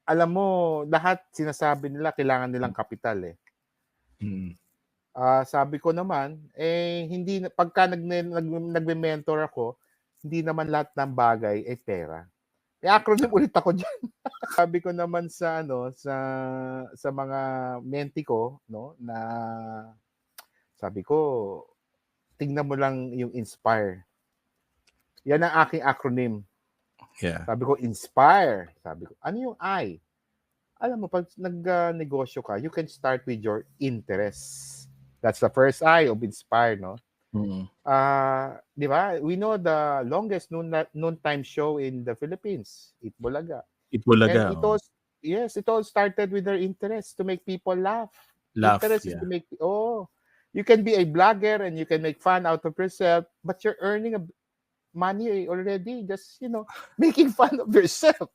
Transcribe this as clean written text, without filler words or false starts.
alam mo, lahat sinasabi nila kailangan nilang kapital eh. Sabi ko naman, hindi pagka nagme-mentor ako, hindi naman lahat ng bagay ay pera. Acronym ulit ako diyan. Sabi ko naman sa sa mga mentee ko, no, na sabi ko, tingnan mo lang yung INSPIRE. Yan ang aking acronym. Yeah. Sabi ko, INSPIRE. Sabi ko, ano yung I? Alam mo, pag nag-negosyo ka, you can start with your interests. That's the first I of INSPIRE, no? Di ba? We know the longest noontime show in the Philippines, Itbulaga. Itbulaga. And it all started with their interest to make people laugh. Interest is to make, you can be a blogger and you can make fun out of yourself, but you're earning money already, just, making fun of yourself.